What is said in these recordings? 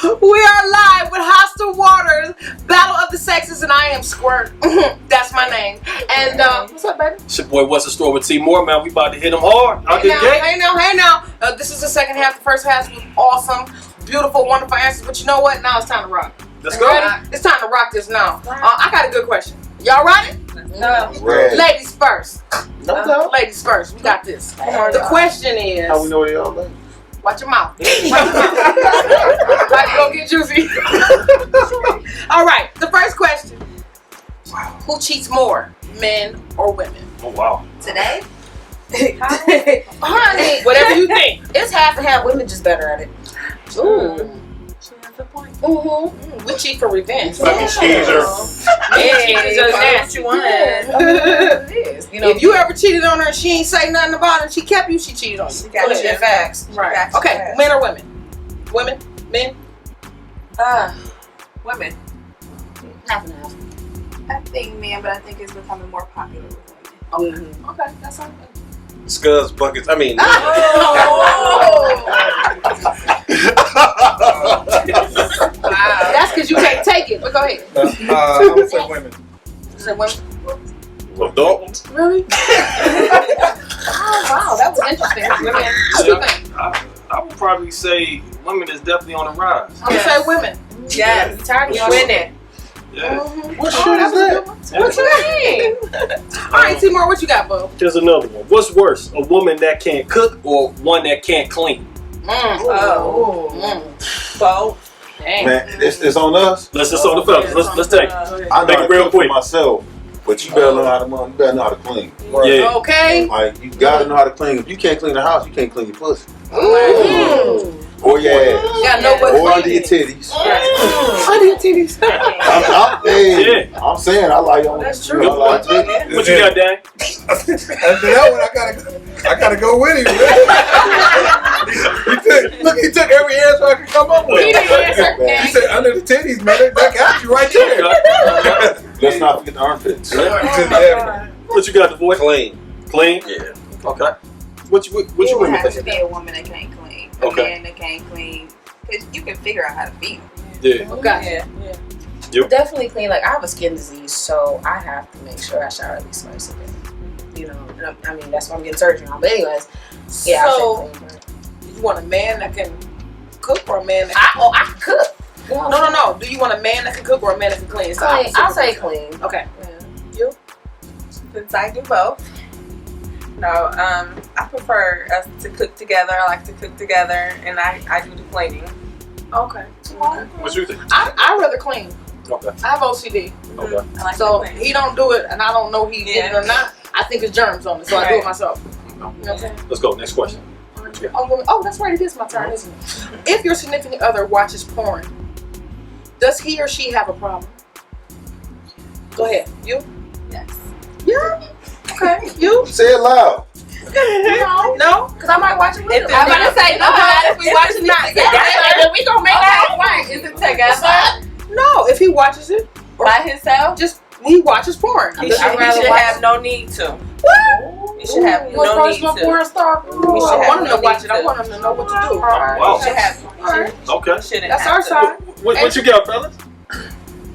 We are live with Hostal Waters, Battle of the Sexes, and I am Squirt. That's my name. And what's up, baby? It's your boy, What's the Store with T Moore, man. We about to hit them hard. Hey now. This is the second half. The first half was awesome, beautiful, wonderful answers. But you know what? Now it's time to rock. Let's go. Ready? It's time to rock this now. I got a good question. Y'all ready? No. Ladies first. No. Ladies first. We got this. The question is. How we know they all ladies? Watch your mouth. About to go get juicy. All right. The first question. Who cheats more, men or women? Oh, wow. Today? Honey, whatever you think. It's half and half. Women just better at it. Ooh. She has a point. Mm-hmm. We cheat for revenge. Fucking cheeser. That's what you want. It is. You know, if you ever cheated on her and she ain't say nothing about it, and she kept you, she cheated on you. she got you. Facts. Right. Okay. Men or women? Women? Men? Women. Half and half. I think men, but I think it's becoming more popular with women. Okay. That's all. Scuds, buckets. I mean. Wow. That's because you can't take it. But go ahead. I would say women. You said women? Adult ones. Really? Oh, wow. That was interesting. Women. What do you think? I would probably say women is definitely on the rise. I'm going to say women. Yes. Tired of winning. Yeah. What shit is that? What you mean? All right, Timur, what you got, bro? Here's another one. What's worse, a woman that can't cook or one that can't clean? Both. Dang. Man, it's on us. Let's just on the fellas. Let's take it. I know Make how it to real cook quick. for myself, but you better know how to clean. Yeah. Okay. Like you gotta know how to clean. If you can't clean the house, you can't clean your pussy Mm. or your ass You gotta know what or under your titties. Under your titties. I'm saying I like them. That's true. I like titties. What you got, Dan? After that one, I gotta go with him. He took every answer I could come up with. He didn't answer. He said under the titties, man. That got you right there. Let's not forget the armpits. Yeah. What you got, the boy? Clean. Clean? Yeah. Okay. What you It would women have to think? be a woman that can't clean. A Okay. man that can't clean. Because you can figure out how to feed. Yeah. Gotcha. Definitely clean. Like, I have a skin disease, so I have to make sure I shower at least twice a day. You know, and I mean, that's why I'm getting surgery on. But anyways, yeah, So, I say clean. you want a man that can cook or a man that I cook. No. Do you want a man that can cook or a man that can clean? It's the Clean. opposite. I'll say clean. Okay. Yeah. Since I do both. No, I prefer us to cook together. I like to cook together, and I do the cleaning. Okay. What you think? I rather clean. Okay. I have OCD. Okay. I like So to clean. he don't do it, and I don't know he did it or not. I think it's germs on it, so I do it myself. You know what I'm saying? Let's go. Next question. Oh, that's right. It is my turn, isn't it? If your significant other watches porn, does he or she have a problem? Go ahead. You? Yes. Yeah. Okay. You? Say it loud. No? Because I might watch it with him. I'm gonna say no. If we watch it together, And then we gonna make that right. is it together No. If he watches it, by himself? just he watches porn. He should have no need to. What? He should have You a no need personal to. porn star? I should want have him to no watch need it. I to. want him to know what to do. Wow. He should have. Alright. Okay. Shouldn't That's have our to. side. What you got, fellas?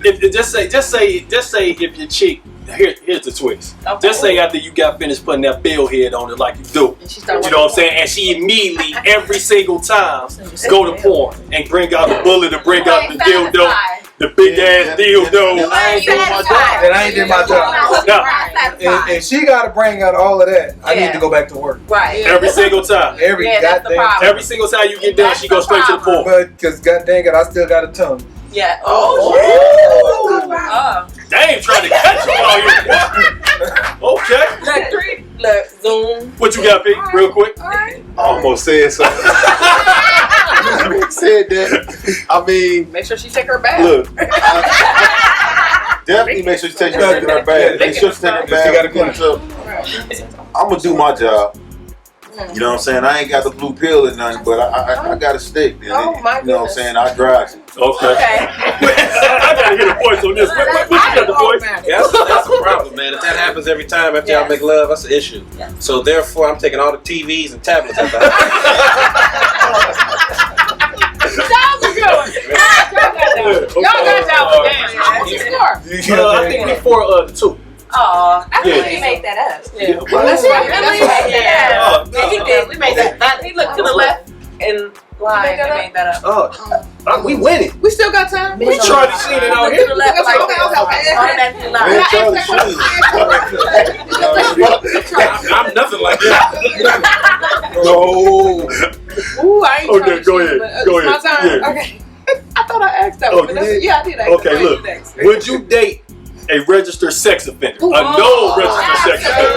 If just say if your chick, here's the twist. Okay. Just say after you got finished putting that bill head on it like you do. And she started You know what I'm saying? And she immediately, every single time, go to porn and bring out the bullet and bring out the dildo, the big ass dildo. And I ain't doing my job. And I ain't did my job. No. And she got to bring out all of that. I need to go back to work. Right. Every single time. Every Yeah, that's the goddamn problem. time. Every single time you get done, she goes straight to the porn. But because god dang it, I still got a tongue. Yeah. Damn, trying to catch you all here. Okay. Look, zoom. What you got, Pete? Real quick. I almost said something. Said that. I mean, Make sure she take her bath. look. Definitely make sure you take her bag. Make sure you take her bag. She gotta clean it up. I'm gonna do my job. You know what I'm saying? I ain't got the blue pill or nothing, but I got a stick. And Oh, my you know what I'm saying? I drive it. Okay. Okay. I gotta hear the voice on this. What you got, the voice? Yeah, that's the problem, man. If that happens every time after y'all make love, that's an issue. Yeah. So therefore, I'm taking all the TVs and tablets out the house. Sounds good. Y'all got y'all damn. What's your score? I think we 4 to 2. Oh, I think Yeah. you made that up. Yeah. Well, that's right. Really? That's right. Yeah. No. He did. We made that. He looked to the left and lied and made that up. We winning. We still got time. We Charlie Sheen it out Look to here. the left like Okay. Oh, that's too loud. Man, Charlie Sheen. I'm nothing like that. No. Ooh, I ain't Okay, trying to go cheat, ahead. but, Go it's my ahead. turn. Yeah. Okay. I thought I asked that Oh, one. you But did? yeah, I did ask Okay, that. look. Next. Would you date a registered sex offender? A no registered sex offender.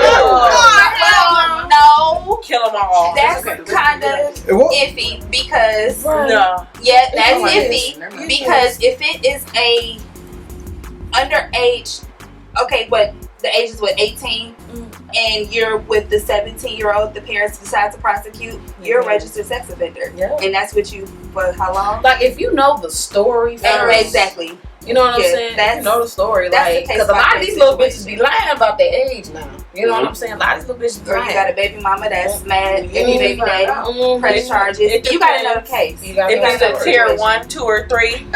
No, Kill them all. that's Okay. kind of iffy because No. yeah, that's Oh, it is. iffy because if it is a underage, okay, what the age is 18, and you're with the 17-year-old, the parents decide to prosecute, you're a registered sex offender, and that's what you for how long? Like if you know the story first, Exactly. You know what I'm Yeah, saying? that's- You know the story, that's like the because a lot of case-by-case these little bitches situation. be lying about their age now. You know what I'm saying? A lot of these little bitches be Or lying. you got a baby mama that's mad, You baby need to daddy, Mhm. press charges. It You gotta know the depends. case. You gotta If know it's the a tier situation. 1, 2, or 3.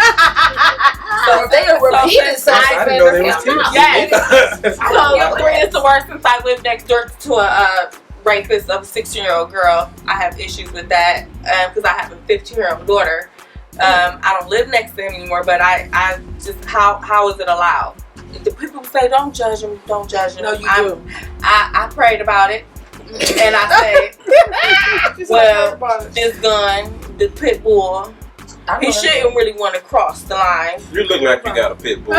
So if they a repeated sex I didn't know offender, they was hell no. Yes. I So don't know 3 that. is the worst since I lived next door to a rapist of a 16-year-old girl. I have issues with that because I have a 15-year-old daughter. I don't live next to him anymore, but I just how is it allowed? The people say don't judge him, don't judge him. No, you do. I prayed about it, and I said, well, this gun, the pit bull, I know he that. shouldn't really want to cross the line. You look like you got a pit bull.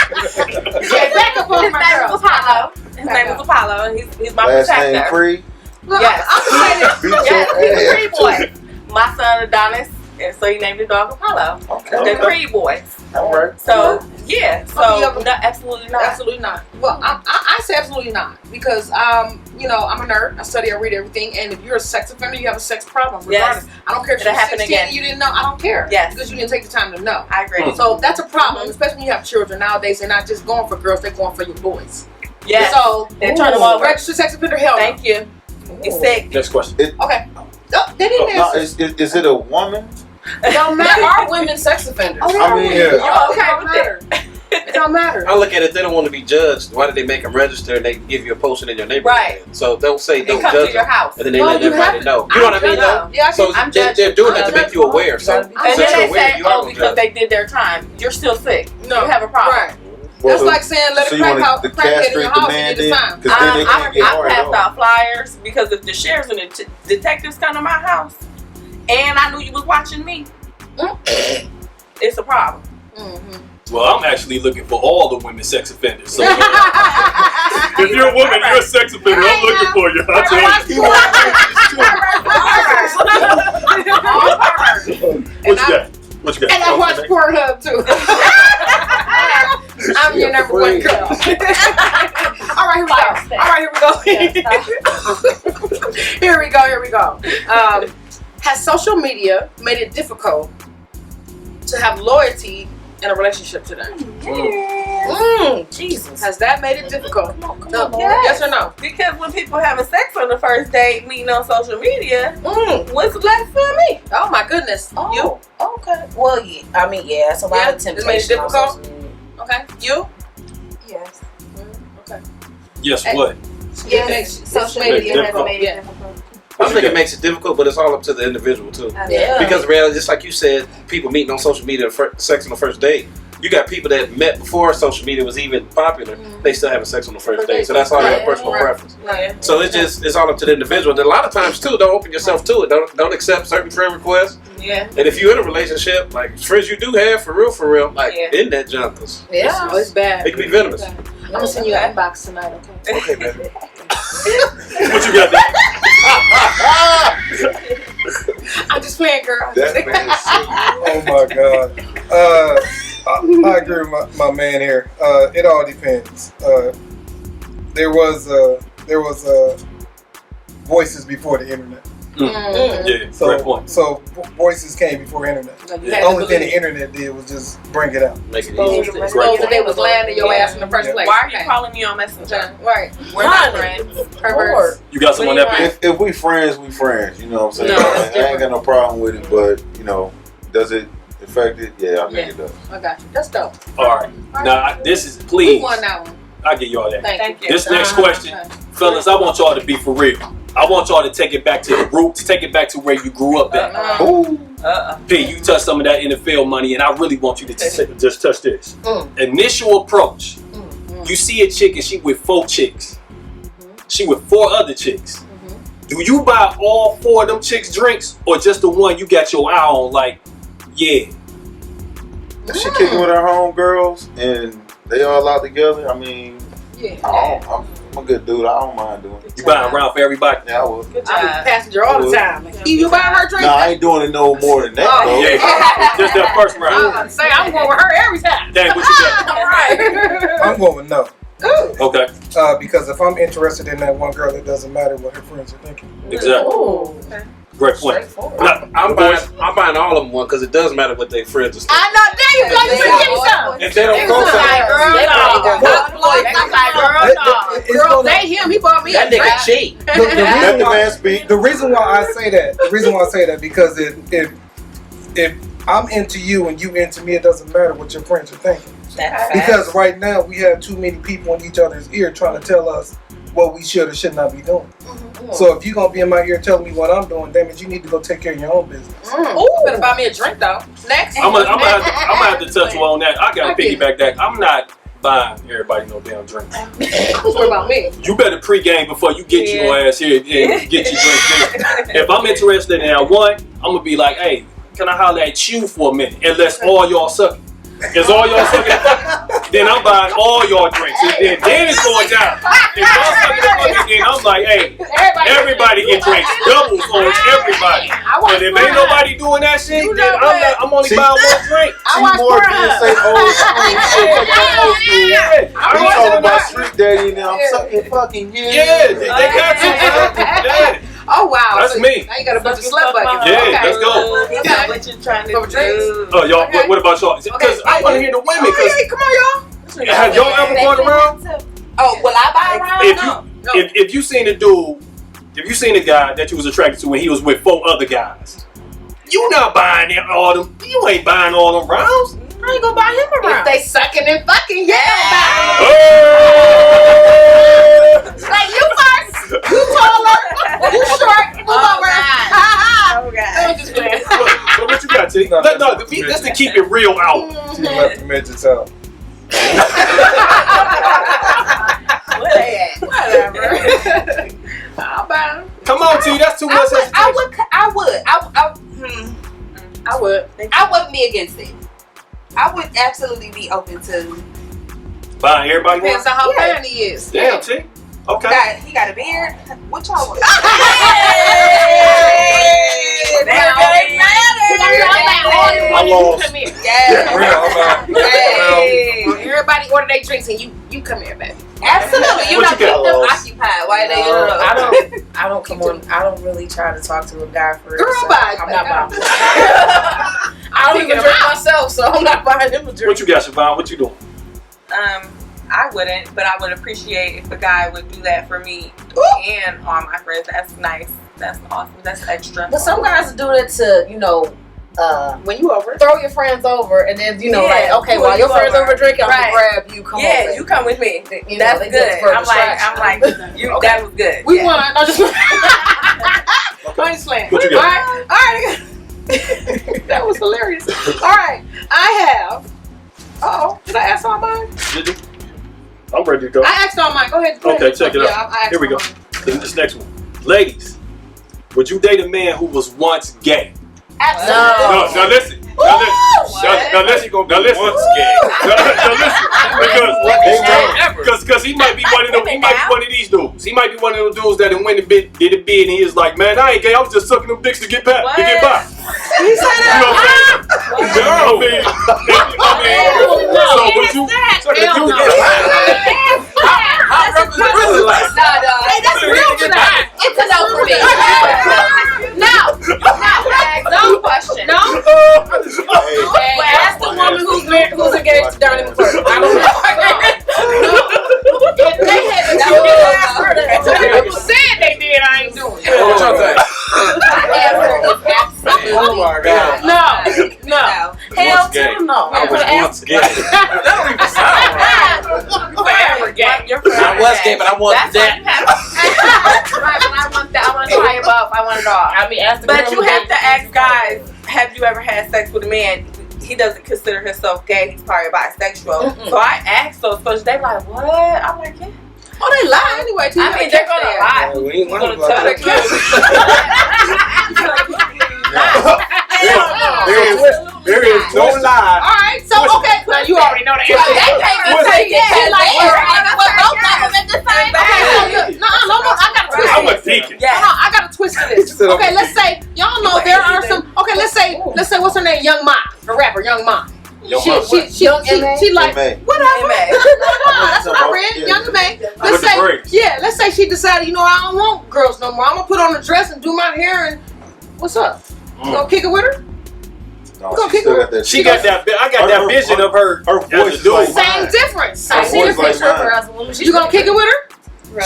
Okay, back up on His my name girl. was Apollo. His name was Apollo, and he's my Last name protector. Cree. Look, Yes. I'm gonna say this. Beat Yes, your he's a ass. Cree boy. My son Adonis, and so he named the dog Apollo. Okay. The Cree boys. All right. So yeah, so Okay, no, absolutely not. Absolutely not. Well, I say absolutely not because you know, I'm a nerd. I study, I read everything, and if you're a sex offender, you have a sex problem. Regardless, I don't care if It'll you're happen 16 again. and you didn't know. I don't care. Yes. Because you didn't take the time to know. I agree. So that's a problem, especially when you have children nowadays. They're not just going for girls; they're going for your boys. Yes. So They turn them over. registered sex offender, hell no. Thank you. It's sick. Next question. Okay. Oh, they didn't No, answer. is it a woman? It don't There matter. are women sex offenders. Oh, they I are mean, women. yeah. Oh, okay, Okay it with matter. It don't matter. I look at it, they don't want to be judged. Why did they make them register and they give you a posting in your neighborhood? Right. So don't say They don't come to judge your them. house. And then they No, let you everybody haven't. know. You know what I mean? judging. Though? Yeah, I So I'm they're judging. doing I'm it to make you judging. aware. So And since then you're they aware, say, you are oh, gonna because judge. they did their time. You're still sick. No. You have a problem. Right. That's like saying let so a you crack want out to crackhead in castrate your the house man and get his time. because then they I can't get hard passed on. out flyers because if the sheriffs and the detectives come to my house and I knew you was watching me, it's a problem. Well, I'm actually looking for all the women sex offenders. So if you're a woman, you're a sex offender. I'm looking for you. I'll tell you. What you got? What you got? And I watch Pornhub too. I'm your number one girl. All right, here we go. Here we go. Has social media made it difficult to have loyalty in a relationship today? Jesus. Has that made it difficult? No. Yes. Yes or no? Because when people having sex on the first date, meeting on social media, what's left for me? Oh my goodness. You? Okay. Well, yeah. I mean, yeah, it's a lot Yeah, of it's made it temptation. on difficult? social media. Okay. You? Yes. Okay. Yes, what? Yes. Social media has made it Yeah. difficult. I think it makes it difficult, but it's all up to the individual too. Yeah. Because reality, just like you said, people meeting on social media, sex on the first date. You got people that met before social media was even popular. They still having sex on the first date. So that's all their personal preference. Right. So it's all up to the individual. And a lot of times too, don't open yourself to it. Don't accept certain friend requests. Yeah. And if you're in a relationship, like friends you do have for real, like in that junk, 'cause Yeah. Oh, it's bad. it can be venomous. I'm gonna send you an inbox tonight, okay? Okay, man. What you got, Dan? I'm just playing, girl. That man is Oh my God. I agree with my man here. It all depends. There was voices before the internet. Yeah, great So point. voices came before internet. You The had to only thing the believe. internet did was just bring it out. Make it Supposed easy. that they was landing your ass in the first Yeah. place. Why are you calling me on Messenger? Right. We're not friends. Perverts. You got someone that big? If we friends, we friends. You know what I'm saying? No, I it's ain't got no problem with it, but you know, does it affected, yeah, I think it does. I got you. That's dope. All right. Now, this is, We please, won that one. I'll give y'all that. Thank you. This next question, fellas, I want y'all to be for real. I want y'all to take it back to the roots, take it back to where you grew up at. P, you touched some of that NFL money, and I really want you to just touch this. Initial approach. You see a chick and she with 4 chicks. She with 4 other chicks. Do you buy all 4 of them chicks drinks, or just the one you got your eye on? Like, yeah. If she kicking with her homegirls and they all out together, I mean, I'm a good dude. I don't mind doing it. You buying around for everybody? Yeah, I would. I'm a passenger all the time. You buy her drink? No, I ain't doing it no more than that, though. Yeah, just that first I was round. about to say, I'm going with her every time. Dang, what you got? All right. I'm going with no. Okay, Because if I'm interested in that one girl, it doesn't matter what her friends are thinking. exactly. Great point. Now, I'm buying all of them one because it does matter what their friends are saying. I know. There you go. You give me some. If they don't go for that, Girl, they him. He bought me that a drink. nigga cheat. Let the man speak. The reason why I say that, because if I'm into you and you into me, it doesn't matter what your friends are thinking. Because right now we have too many people in each other's ear trying to tell us what we should or should not be doing. So if you're gonna be in my ear telling me what I'm doing, that means you need to go take care of your own business. You better buy me a drink though. Next. I'm gonna have to touch you on that. I gotta piggyback that. I'm not buying everybody no damn drink. What about me? You better pregame before you get your ass here and get your drink. If I'm interested in that one, I'm gonna be like, hey, can I holler at you for a minute? Unless all y'all suck. Is all y'all sucking and fucking? Then I'm buying all y'all drinks. And then it's going down. If y'all sucking and fucking, then I'm like, hey, everybody get drinks. Doubles on everybody. But if ain't nobody doing that shit, then I'm only buying one drink. More kids say old school shit. Old school. We talking about street daddy now. I'm sucking fucking Yeah, they got to. Yeah. Oh wow. That's me. Now you got a bunch of slut buckets. Yeah, let's go. What you trying to do? Oh, y'all, what about y'all? Because I want to hear the women. Come on, y'all. Have y'all ever gone around? Oh, will I buy around? If you seen a dude, if you seen a guy that you was attracted to when he was with 4 other guys, you not buying all them. You ain't buying all them rounds. I ain't gonna buy him around. If they sucking and fucking, Oh! Like you first. You taller. You short. Move over. Oh God. Just playing. What you got, T? No, just to keep it real out. She left the midgets out. Whatever. I'll buy him. Come on, T. That's too much. I would. I wouldn't be against it. I would absolutely be open to Buying everybody one? Depends on how bad he is. Damn, T. Okay. He got a beard. What y'all want? Everybody order their drinks and you come here, baby. Absolutely. You know, keep them occupied. Why they? I don't come on. I don't really try to talk to a guy for real. Girl, So bye. I'm not buying. I don't even drink myself, so I'm not buying him a drink. What you got, Siobhan? What you doing? I wouldn't, but I would appreciate if a guy would do that for me and all my friends. That's nice. That's awesome. That's extra. But some guys do that to, When you over, throw your friends over, and then like, okay, pull while you your friends over. over drinking, I'm Right. gonna grab you. Come over. You come with me. They That's do it good. for I'm distraction. like, you. Okay. That was good. we Yeah. won. I just. I'm just playing. What you got? All right. That was hilarious. All right, I have. Did I ask all mine? Did you? I'm ready to go. I asked all mine. Go ahead. Okay, check it out. I asked Here we all go. mine. This next one. Ladies, would you date a man who was once gay? Absolutely. No, now listen. Now listen. Now listen. Now listen. Once gay. Now listen. Because he might be one of them. He might be one of these dudes. He might be one of those dudes that went and did a bid, and he was like, "Man, I ain't gay. I was just sucking them dicks to get by." To get by. He said You know what I'm saying? So would you? That's real tonight. It's a no for me. No. No question. No. Ask the woman who's engaged to Donnie McClurkin. I don't know. If they had to people said they did, I ain't doing it. What y'all think? Absolutely. Oh my God. No. once gay. No. I was once gay. That don't even sound right. Forever gay. You're forever I was gay, but I wanted that. Right, but I want to try it both. I want it all. I mean, ask the But girl you who have gave to ask guys, have you ever had sex with a man? He doesn't consider himself gay. He's probably bisexual. Mm-mm. So I asked those questions. They be like, what? I'm like, yeah. Oh, they lie anyway. I mean, they're going to lie. We ain't Who's lying going to about tell the truth? There is no lie. All right, so okay. Now you already know the answer. I was thinking. I got a twist to this. Okay, let's say y'all know there are some. Okay, let's say what's her name? Young Ma, the rapper, Young Ma. She like whatever. That's what I read. Young May. Let's say she decided, I don't want girls no more. I'm gonna put on a dress and do my hair and what's up? You gonna kick it with her? No, she still got that. She got that. I got that vision of her. Her voice is like same mine. difference. Her See the voice like picture of her mine. as a woman. You gonna kick it with her?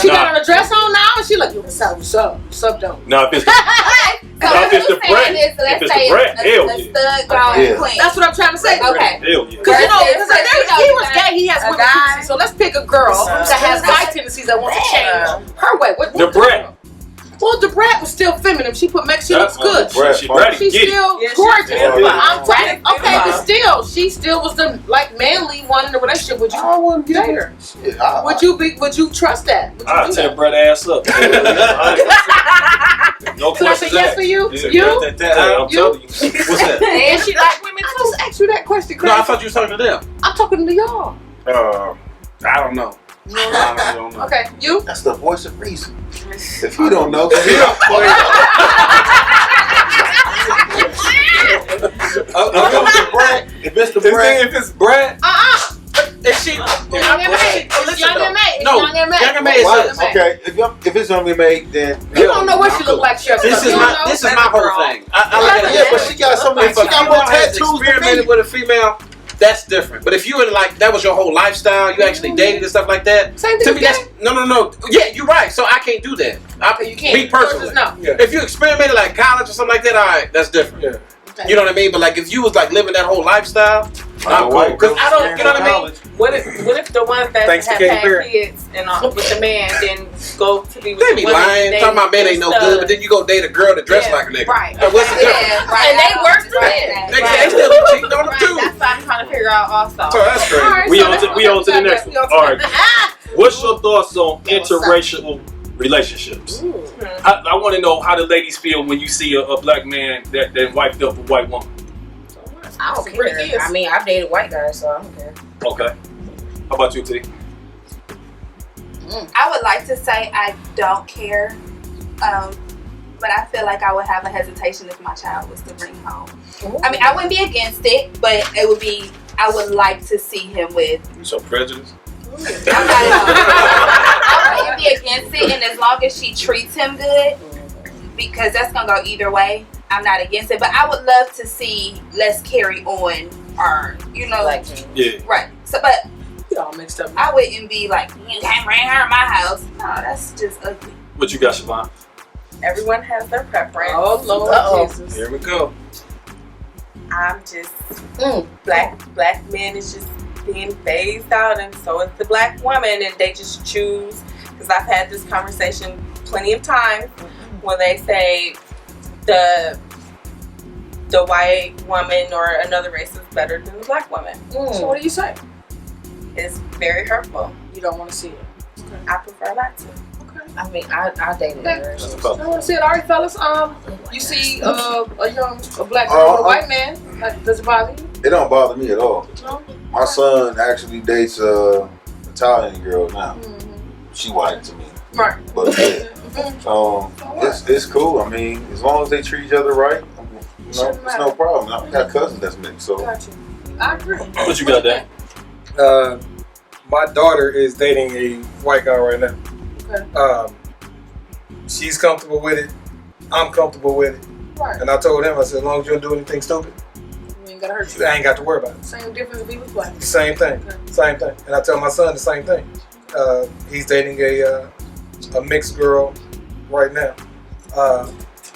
She got on a dress on now, and she like, what's up, though? No, if it's the bread, if it's the bread, hell yeah. That's what I'm trying to say. Okay. Hell yeah. Because he was gay, he has women tendencies. So let's pick a girl that has guy tendencies that wants to change her way. The bread. Well, the brat was still feminine. She looks good. She's still it. gorgeous. I'm Right. okay, but still, she still was the manly one in the relationship. Would you I wouldn't get date her? Shit, Would you trust that? Would you I'll do tear that? bread ass up. No So that's a questions yes asked. for you? I'm You? telling you. What's that? And she like women. I just asked you that question, Chris. No, I thought you was talking to them. I'm talking to y'all. I don't know. I don't know. Okay, you? That's the voice of reason. If you don't know, if it's the bread, If it's Brad, Is she? Young and May. It's Young and May. It's No, Young and May. Young and May is why- us. okay. If it's gonna be made, then You don't know what she look like, Chef. This is my whole thing. I like Yeah, but she got so many. If She a got more female has tattoos than experimented me. with a female, that's different. But if you were like that was your whole lifestyle, you actually dated and stuff like that. Same thing To with me, that's gay. no. Yeah, you're right. So I can't do that. You can't. Me personally. No. yeah. If you experimented like college or something like that, all right, that's different. Yeah. You know what I mean? But like if you was like living that whole lifestyle, I'm cool. Because I don't, you know what I mean? What if the ones that Thanks to have Katy had Perry. kids and with the man then go to be with They the be women? lying, talking about men ain't no good, but then you go date a girl that dress like a nigga. Right. What's the difference? And they work through it. They still be cheating on them too. That's what I'm trying to figure out also. So that's crazy. All right, We so on let's- to the next one. All right. Ah! What's your thoughts on interracial relationships? I want to know how the ladies feel when you see a black man that wiped up a white woman. I don't care. I mean, I've dated white guys, so I don't care. Okay. How about you, T? I would like to say I don't care, but I feel like I would have a hesitation if my child was to bring home. I mean, I wouldn't be against it, but it would be. I would like to see him with. You so prejudiced? I'm not. I wouldn't be against it, and as long as she treats him good, because that's gonna go either way. I'm not against it, but I would love to see let's carry on our, Like, Yeah. right. So, but We all mixed up. I wouldn't be like, you can't bring her in my house. No, that's just ugly. What you got, Siobhan? Everyone has their preference. Oh Lord Uh-oh. Jesus. Here we go. I'm just black men is just being phased out, and so is the black woman, and they just choose. Because I've had this conversation plenty of times when they say the white woman or another race is better than the black woman. So what do you say? It's very hurtful. You don't want to see it. I prefer not to. I mean, I dated Okay. her. That's a I couple. want to see it. All right, fellas. You see a black girl with a white man. Does it bother you? It don't bother me at all. No. My son actually dates Italian girl now. She white to me, Right. but yeah. It's cool. I mean, as long as they treat each other right, it's no problem. I've got cousins that's mixed, so Got you. I agree. What you got, Dan? My daughter is dating a white guy right now. Okay. She's comfortable with it. I'm comfortable with it. Right. And I told him, I said, as long as you don't do anything stupid, We ain't gotta hurt you. I ain't got to worry about it. Same difference if he was black. Same thing. Same thing. And I tell my son the same thing. He's dating a mixed girl right now.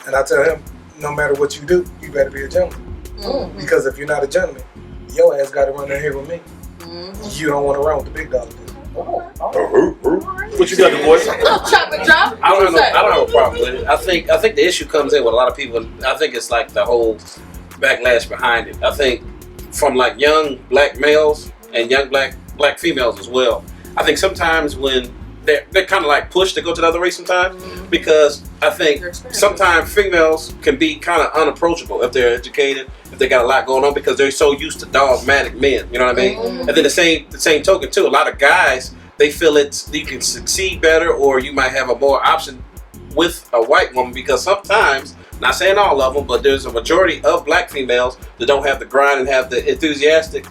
And I tell him, no matter what you do, you better be a gentleman. Because if you're not a gentleman, your ass got to run in here with me. Mhm. You don't want to run with the big dog. What you got, the boys? Chocolate drop. I don't have a problem with it. I think the issue comes in with a lot of people. I think it's like the whole backlash behind it. I think from like young black males and young black females as well. I think sometimes when they're kind of like pushed to go to the other race sometimes, because I think sometimes females can be kind of unapproachable if they're educated, if they got a lot going on, because they're so used to dogmatic men. You know what I mean? And then the same token too. A lot of guys, they feel you can succeed better, or you might have a more option with a white woman, because sometimes, not saying all of them, but there's a majority of black females that don't have the grind and have the enthusiastic,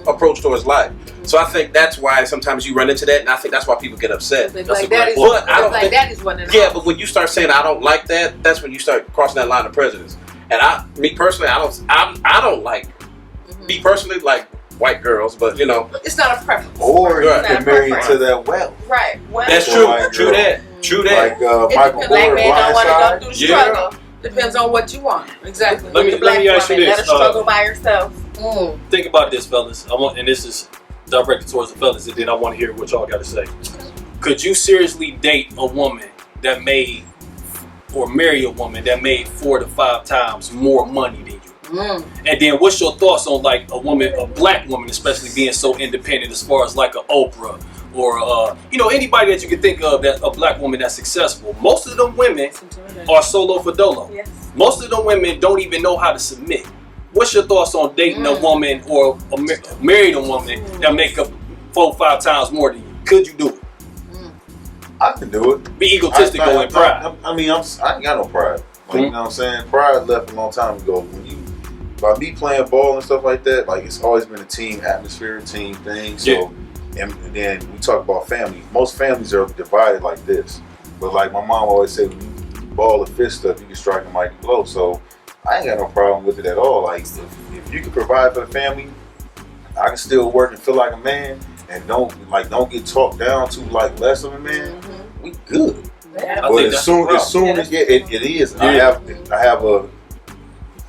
approach towards life. So I think that's why sometimes you run into that, and I think that's why people get upset. That is one of yeah, but when you start saying I don't like that, that's when you start crossing that line of prejudice. And me personally, I don't like me personally like white girls, but it's not a preference. Or you Right. can marry into that wealth. Right. Well, that's So true. white True girl. that. True that. Like Michael black Moore, men don't want to go Blindside. through the struggle. Depends on what you want. Exactly. Let me ask you this. Let her struggle by herself. Think about this, fellas. And this is directed towards the fellas, and then I want to hear what y'all got to say. Could you seriously date a woman that made, or marry a woman that made 4 to 5 times more money than you? And then what's your thoughts on like a black woman, especially being so independent, as far as like an Oprah or anybody that you can think of, that a black woman that's successful? Most of them women are solo for dolo. Yes. Most of them women don't even know how to submit. What's your thoughts on dating a woman or married a woman that make up 4 or 5 times more than you? Could you do it? I can do it. Be egotistical and pride. I ain't got no pride. Like, you know what I'm saying? Pride left a long time ago. By me playing ball and stuff like that, like it's always been a team atmosphere, team thing. So, and then we talk about family. Most families are divided like this. But like my mom always said, when you ball the fist up, you can strike a mighty blow. So I ain't got no problem with it at all. Like if you can provide for the family, I can still work and feel like a man, and don't get talked down to like less of a man. We good. But as soon as it is. Yeah. I have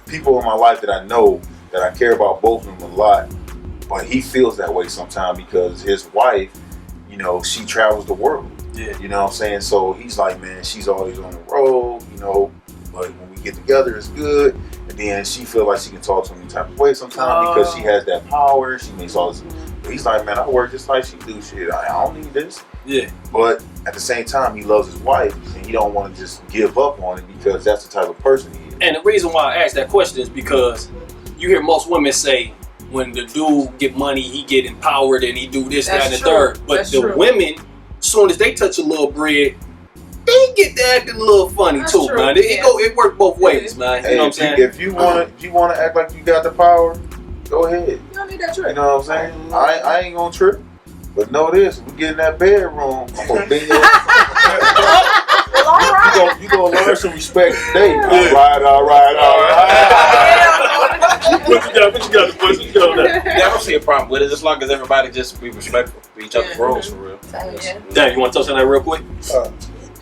people in my life that I know that I care about both of them a lot, but he feels that way sometimes because his wife, she travels the world. Yeah. You know what I'm saying? So he's like, man, she's always on the road, but when we get together, it's good. And then she feels like she can talk to him any type of way sometimes because she has that power. She makes all this. But he's like, man, I work just like she do. Shit, I don't need this. Yeah. But at the same time, he loves his wife, and he don't want to just give up on it because that's the type of person he is. And the reason why I asked that question is because you hear most women say when the dude get money, he get empowered and he do this, that, and the third. But the women, as soon as they touch a little bread, they get to acting a little funny too, man. It work both ways, man. Hey, you know what I'm saying? If you wanna act like you got the power, go ahead. You don't need that trick. You know what I'm saying? I ain't gonna trip. But know this, we get in that bedroom, I'm gonna bend your You gonna learn some respect today. All right. What you got? What you got? I don't see a problem with it as long as everybody just be respectful for each other's roles for real. Dan, you want to touch on that real quick?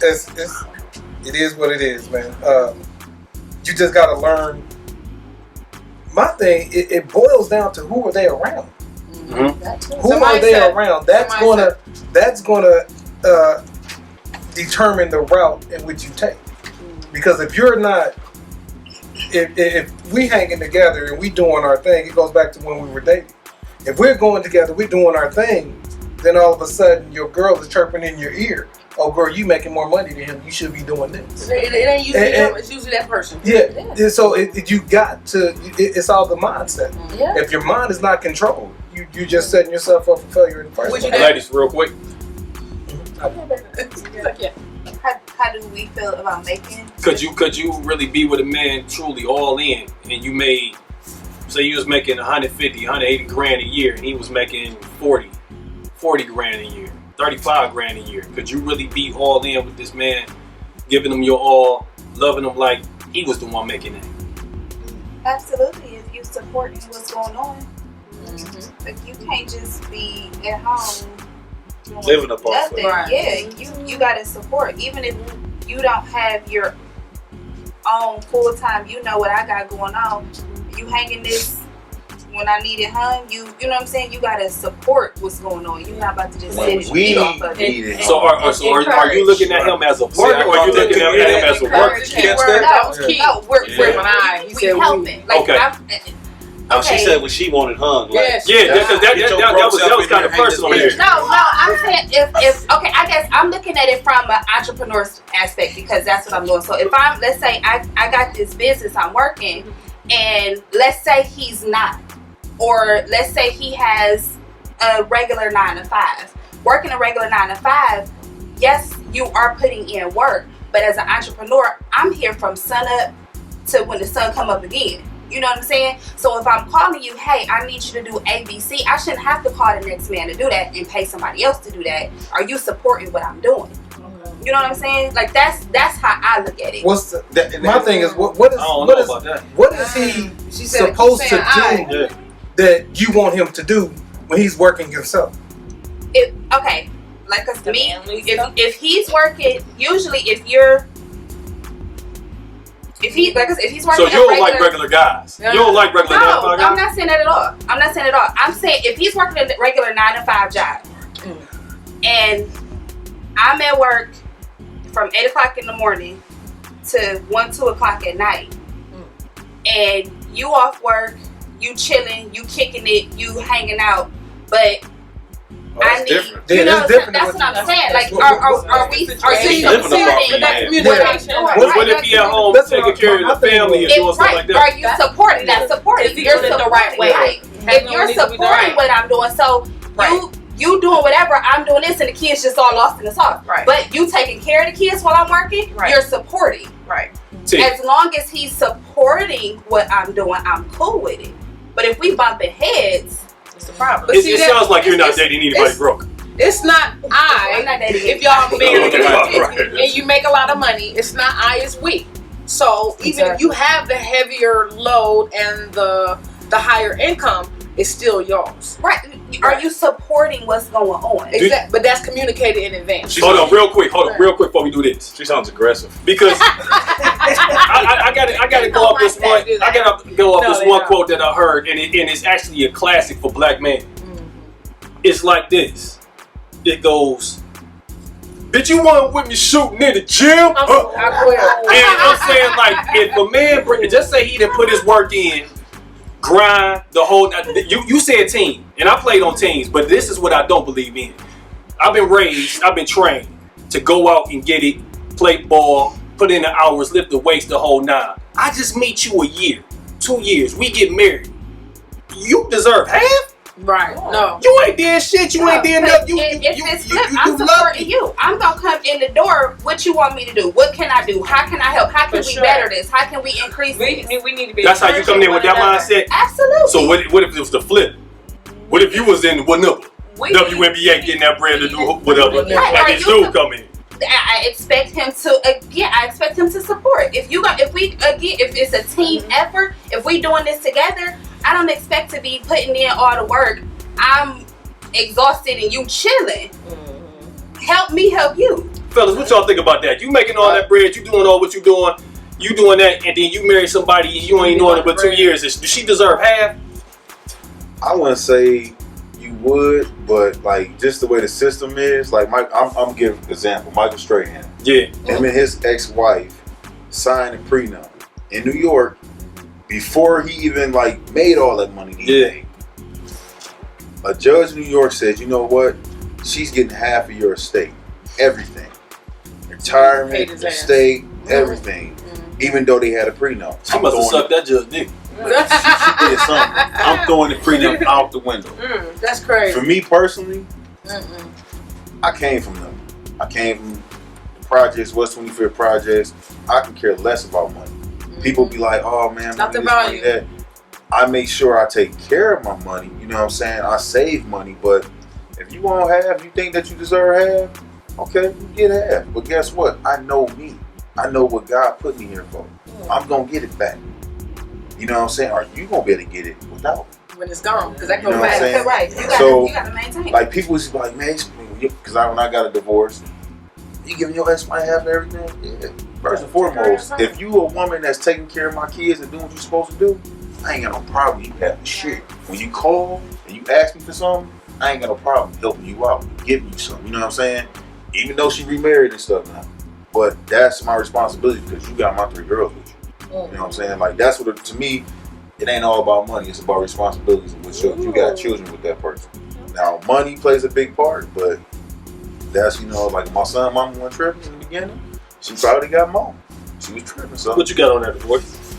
It is what it is, man. You just gotta learn. My thing, it boils down to who are they around. Who are they around? That's gonna determine the route in which you take. Because if you're not, if we hanging together and we doing our thing, it goes back to when we were dating. If we're going together, we doing our thing, then all of a sudden your girl is chirping in your ear. Oh, girl, you making more money than him. You should be doing this. It ain't usually him. It's usually that person. Yeah. So you got to. It's all the mindset. Yeah. If your mind is not controlled, you just setting yourself up for failure in the first place. Ladies, real quick. How do we feel about making? Could you really be with a man truly all in, and you made, say you was making 150, 180 grand a year, and he was making 40 grand a year, 35 grand a year? Could you really be all in with this man, giving him your all, loving him like he was the one making it? Absolutely, if you supporting what's going on. Like you can't just be at home living up off nothing. Right. Yeah, you gotta support. Even if you don't have your own full time, you know what I got going on. You hanging this, when I need it hung, you know what I'm saying? You gotta support what's going on. You're not about to just sit and We eat off of it. need it. So are you looking at him as a partner, or are you looking at him as a worker? Encourage. Keyword. That was key. No, we're He said we. helping. Like, Okay. Oh, she said when she wanted hung. Like, Yes. Yeah, that was kind of personal here. No, I'm saying if okay, I guess I'm looking at it from an entrepreneur aspect because that's what I'm doing. So if let's say I got this business I'm working, and let's say he's not, or let's say he has a regular 9 to 5. Working a regular 9 to 5, yes, you are putting in work, but as an entrepreneur, I'm here from sun up to when the sun come up again. You know what I'm saying? So if I'm calling you, hey, I need you to do ABC, I shouldn't have to call the next man to do that and pay somebody else to do that. Are you supporting what I'm doing? You know what I'm saying? Like that's how I look at it. What's my thing is what is he She said, supposed keep to saying do that you want him to do when he's working himself? Okay, like cause me, if he's working, usually if he's working, So you don't like regular guys? You don't like regular 9 to 5 guys? I'm not saying that at all. I'm saying if he's working a regular 9 to 5 job, and I'm at work from 8 o'clock in the morning to 2 o'clock at night, and you off work, you chilling, you kicking it, you hanging out, but I need, different. you know, That's different that's than what I'm saying. Like, what- are you supporting That Yeah. communication. What if he at home That's taking what care of my the thing family and was. doing stuff like that? Are you supporting that? Supporting. Is he You're doing it the supporting, right way? right? Having If you're needs to be the supporting right. what I'm doing, so you doing whatever, I'm doing this, and the kids just all lost in the sauce. Right. But you taking care of the kids while I'm working, Right. you're supporting. Right. See, As long as he's supporting what I'm doing, I'm cool with it. But if we bumping heads, It's the problem. But it see, that- sounds like you're not it's- dating anybody it's- broke. It's not I'm not I. dating If y'all married Right. and you make a lot of money, it's not I, it's we. So even if you have the heavier load and the higher income, it's still yours. right? Are you supporting what's going on? Exactly. But that's communicated in advance. Hold on, real quick before we do this, She sounds aggressive. because I gotta go off this one. I gotta go off this one quote that I heard, and it's actually a classic for black men. It's like this. It goes, "Bitch, you want with me shooting in the gym?" I quit. And I'm saying, like, if a man, just say he didn't put his work in, grind the whole. You said team, and I played on teams, but this is what I don't believe in. I've been trained to go out and get it, play ball, put in the hours, lift the weights, the whole 9. I just meet you a year, 2 years, we get married. You deserve half? Right. No. You ain't did shit. You ain't did nothing. If it's flipped, I'm supporting you. I'm gonna come in the door. What you want me to do? What can I do? How can I help? How can we better this? How can we increase this? We need to be. That's how you come in with that mindset. Absolutely. So what if it was the flip? What if you was in WNBA getting that bread to do whatever? Right. Like this dude come in. I expect him to. I expect him to support. If it's a team effort, if we doing this together, I don't expect to be putting in all the work. I'm exhausted and you chilling. Help me help you. Fellas, what y'all think about that? You making all that bread, you doing all what you doing that, and then you marry somebody you ain't known her but 2 years. Does she deserve half? I wouldn't say you would, but like just the way the system is, like I'm giving an example. Michael Strahan, Yeah. him and his ex-wife signed a prenup in New York before he even like made all that money he made. A judge in New York said, you know what? She's getting half of your estate, everything, retirement, estate, everything. Even though they had a prenup, She must have sucked that judge dick. She did something. I'm throwing the prenup out the window. That's crazy. For me personally, I came from them. I came from the projects, West 25th projects. I can care less about money. People be like, oh man, Not the money this, money value. that. I make sure I take care of my money. You know what I'm saying? I save money, but if you want half, you think that you deserve half, okay, you get half. But guess what? I know me. I know what God put me here for. I'm gonna get it back. You know what I'm saying? Are you gonna be able to get it without? When it's gone, because that You know goes what I'm back. saying? Right. You gotta maintain. Like people used to be like, man, because when I got a divorce, you giving your ex-wife half of everything? Yeah. First and foremost, if you a woman that's taking care of my kids and doing what you're supposed to do, I ain't got no problem you having shit. When you call and you ask me for something, I ain't got no problem helping you out, giving you something. You know what I'm saying? Even though she remarried and stuff now. But that's my responsibility because you got my 3 girls with you. You know what I'm saying? Like, that's what, to me, it ain't all about money. It's about responsibilities and with you got children with that person. Now, money plays a big part, but that's, like my son, mama went tripping in the beginning. She probably got more. She was tripping. So What you got on that, divorce?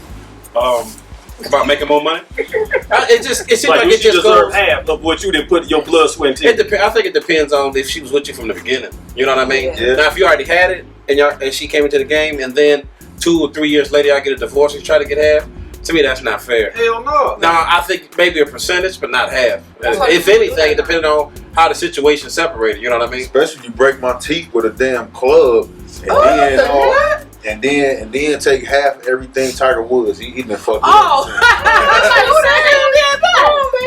About making more money? It seems Like like you it should just deserve goes. half of what you didn't put your blood, sweat, and tears. I think it depends on if she was with you from the beginning. You know what I mean? Yeah. Now, if you already had it and she came into the game, and then 2 or 3 years later, I get a divorce and you try to get half. To me, that's not fair. hell no. Now, I think maybe a percentage, but not half. That's what If you do anything, that. depending on how the situation separated. You know what I mean? Especially if you break my teeth with a damn club and then take half everything Tiger Woods. He done fucked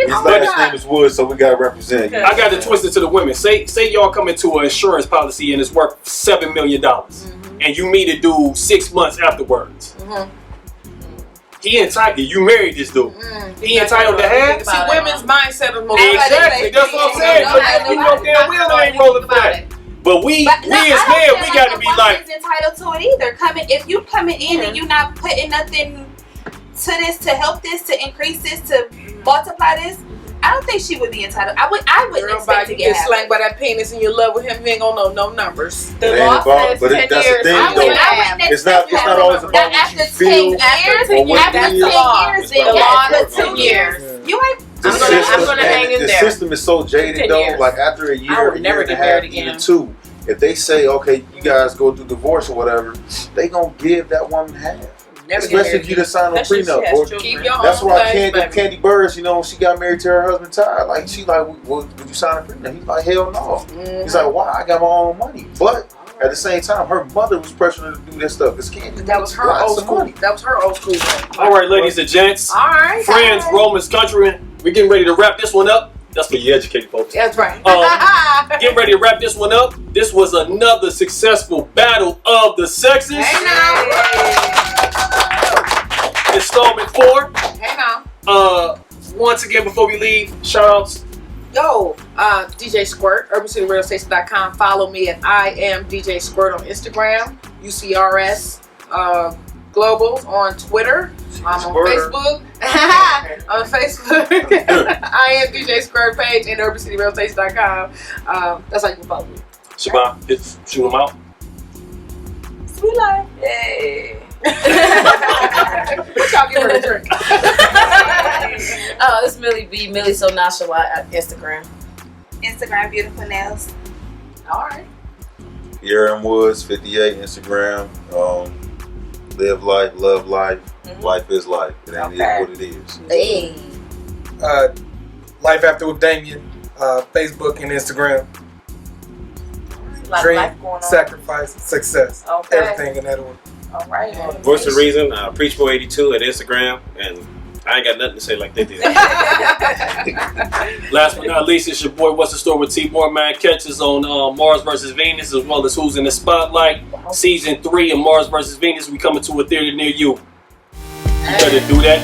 His last name is Woods, so we gotta represent. I got to twist it to the women. Say y'all come into an insurance policy and it's worth $7 million, and you meet a dude 6 months afterwards. He entitled. You married this dude. He entitled to half. See, women's mindset is more Exactly. That's what I'm saying. You know damn well I ain't rolling for that. But we as men, we got to be like. entitled to it either. If you coming in and you not putting nothing to this to help this to increase this to multiply this, I don't think she would be entitled. I wouldn't Girl, expect to you get get slanked by that penis and you love with him, you ain't gonna know no numbers. The It ain't law about- says but 10 that's the years. thing, I though. wouldn't It's not expect always that. about what After you 10 feel years, or what after it 10 is. years, It's about after what 2 years, you ain't. I'm gonna hang in the there. system is so jaded 10 though. years. Like after a I year, would never and a get half, married even again. 2, if they say, okay, you guys go through divorce or whatever, they gonna give that woman half. Never get Especially married if you done signed a Especially if she prenup. has Or, children. Keep your that's own why place, baby. Candy Burris, when she got married to her husband Ty, like she like, well, would you sign a prenup? He's like, hell no. He's like, why? I got my own money. But at the same time, her mother was pressuring her to do that stuff. Cause Candy, That was her lots old of school. money. That was her old school. All right, ladies and gents, All right. friends, Romans, countrymen, we're getting ready to wrap this one up. That's for you educated folks. That's right. Getting ready to wrap this one up. This was another successful battle of the sexes. Hey now. Installment 4. Hey now. Once again, before we leave, shout outs. Yo, DJ Squirt, UrbanCityRadioStation.com. Follow me at I am DJ Squirt on Instagram, UCRS Globals on Twitter. I'm on Facebook. On Facebook, I am DJ Squirt page and UrbanCityRadioStation.com. That's how you can follow me. Shabbat, shoot them out. Sweet life. Hey. What y'all give her a drink? It's Millie B. Millie So Nonchalant at Instagram. Instagram, beautiful nails. All right. Aaron Woods, 58, Instagram. Live life, love life. Life is life. It ain't what it is. Hey. Life After with Damien, Facebook and Instagram. A lot of Dream, life going on. sacrifice, success. Okay. Everything in that order. All right. Voice of Reason, Preach482 at Instagram, and I ain't got nothing to say like they did. Last but not least, it's your boy, What's the Story with T. More Man. Catch us on Mars vs. Venus, as well as Who's in the Spotlight. Season 3 of Mars vs. Venus. We coming to a theater near you. You better do that.